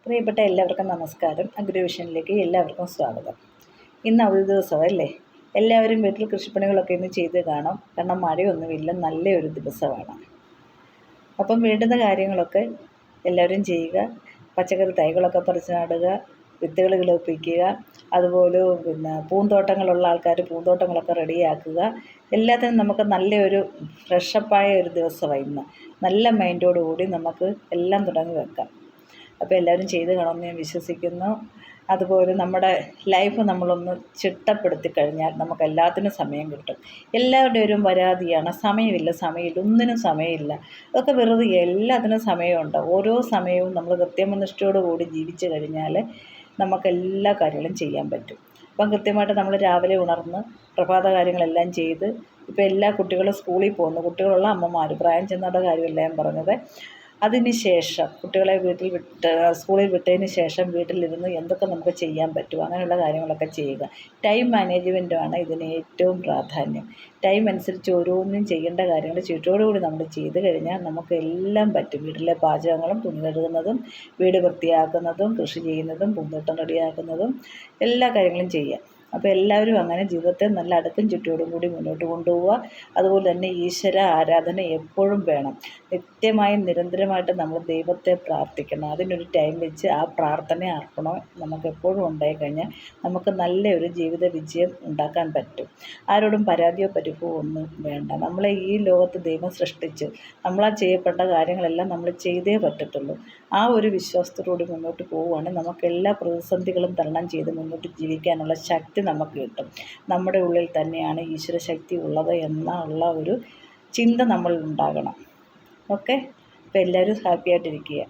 പ്രിയപ്പെട്ട എല്ലാവർക്കും നമസ്കാരം. അഗ്രിവിഷനിലേക്ക് എല്ലാവർക്കും സ്വാഗതം. ഇന്ന് അവധി ദിവസമല്ലേ, എല്ലാവരും വീട്ടിൽ കൃഷിപ്പണികളൊക്കെ ഇന്ന് ചെയ്ത് കാണാം. കാരണം മഴയൊന്നുമില്ല, നല്ലൊരു ദിവസമാണ്. അപ്പം വേണ്ടുന്ന കാര്യങ്ങളൊക്കെ എല്ലാവരും ചെയ്യുക. പച്ചക്കറി തൈകളൊക്കെ പറിച്ച് നടുക, വിത്തുകൾ കിളിപ്പിക്കുക, അതുപോലെ പൂന്തോട്ടങ്ങളുള്ള ആൾക്കാർ പൂന്തോട്ടങ്ങളൊക്കെ റെഡിയാക്കുക. എല്ലാത്തിനും നമുക്ക് നല്ലൊരു ഫ്രഷപ്പായ ഒരു ദിവസമാണ് ഇന്ന്. നല്ല മൈൻഡോടുകൂടി നമുക്ക് എല്ലാം തുടങ്ങി വെക്കാം. അപ്പോൾ എല്ലാവരും ചെയ്ത് കാണുമെന്ന് ഞാൻ വിശ്വസിക്കുന്നു. അതുപോലെ നമ്മുടെ ലൈഫ് നമ്മളൊന്ന് ചിട്ടപ്പെടുത്തി കഴിഞ്ഞാൽ നമുക്ക് എല്ലാത്തിനും സമയം കിട്ടും. എല്ലാവരുടെയും ഒരു പരാതിയാണ്, സമയമില്ല, ഒന്നിനും സമയമില്ല. അതൊക്കെ വെറുതെ. എല്ലാത്തിനും സമയമുണ്ട്. ഓരോ സമയവും നമ്മൾ കൃത്യനിഷ്ഠയോടുകൂടി ജീവിച്ചു കഴിഞ്ഞാൽ നമുക്ക് എല്ലാ കാര്യങ്ങളും ചെയ്യാൻ പറ്റും. അപ്പം കൃത്യമായിട്ട് നമ്മൾ രാവിലെ ഉണർന്ന് പ്രഭാത കാര്യങ്ങളെല്ലാം ചെയ്ത്, ഇപ്പോൾ എല്ലാ കുട്ടികളും സ്കൂളിൽ പോകുന്നു, കുട്ടികളുള്ള അമ്മമാർ, പ്രായം ചെന്നവരുടെ കാര്യമല്ല ഞാൻ പറഞ്ഞത്. അതിന് ശേഷം കുട്ടികളെ സ്കൂളിൽ വിട്ടതിന് ശേഷം വീട്ടിലിരുന്ന് എന്തൊക്കെ നമുക്ക് ചെയ്യാൻ പറ്റും, അങ്ങനെയുള്ള കാര്യങ്ങളൊക്കെ ചെയ്യുക. ടൈം മാനേജ്മെൻറ്റുമാണ് ഇതിന് ഏറ്റവും പ്രാധാന്യം. ടൈം അനുസരിച്ച് ഓരോന്നും ചെയ്യേണ്ട കാര്യങ്ങൾ ചുറ്റോടുകൂടി നമ്മൾ ചെയ്ത് കഴിഞ്ഞാൽ നമുക്ക് എല്ലാം പറ്റും. വീട്ടിലെ പാചകങ്ങളും, തുണി കഴുകുന്നതും, വീട് വൃത്തിയാക്കുന്നതും, കൃഷി ചെയ്യുന്നതും, പൂന്തോട്ടം റെഡിയാക്കുന്നതും എല്ലാ കാര്യങ്ങളും ചെയ്യാം. അപ്പോൾ എല്ലാവരും അങ്ങനെ ജീവിതത്തെ നല്ല അടുക്കും ചുറ്റോടും കൂടി മുന്നോട്ട് കൊണ്ടുപോവുക. അതുപോലെ തന്നെ ഈശ്വര ആരാധന എപ്പോഴും വേണം. നിത്യമായും നിരന്തരമായിട്ട് നമ്മൾ ദൈവത്തെ പ്രാർത്ഥിക്കണം. അതിനൊരു ടൈം വെച്ച് ആ പ്രാർത്ഥന അർപ്പണം നമുക്ക് എപ്പോഴും ഉണ്ടായിക്കഴിഞ്ഞാൽ നമുക്ക് നല്ലൊരു ജീവിത വിജയം ഉണ്ടാക്കാൻ പറ്റും. ആരോടും പരാതിയോ പരിഭവമോ ഒന്നും വേണ്ട. നമ്മളെ ഈ ലോകത്ത് ദൈവം സൃഷ്ടിച്ച് നമ്മളാൽ ചെയ്യപ്പെട്ട കാര്യങ്ങളെല്ലാം നമ്മൾ ചെയ്തേ പറ്റത്തുള്ളൂ. ആ ഒരു വിശ്വാസത്തോടുകൂടി മുന്നോട്ട് പോവുകയാണെങ്കിൽ നമുക്ക് എല്ലാ പ്രതിസന്ധികളും തരണം ചെയ്ത് മുന്നോട്ട് ജീവിക്കാനുള്ള ശക്തി നമുക്ക് കിട്ടും. നമ്മുടെ ഉള്ളിൽ തന്നെയാണ് ഈശ്വരശക്തി ഉള്ളത് എന്നുള്ള ഒരു ചിന്ത നമ്മളിൽ ഉണ്ടാകണം. ഓക്കെ, അപ്പോൾ എല്ലാവരും ഹാപ്പിയായിട്ടിരിക്കുക.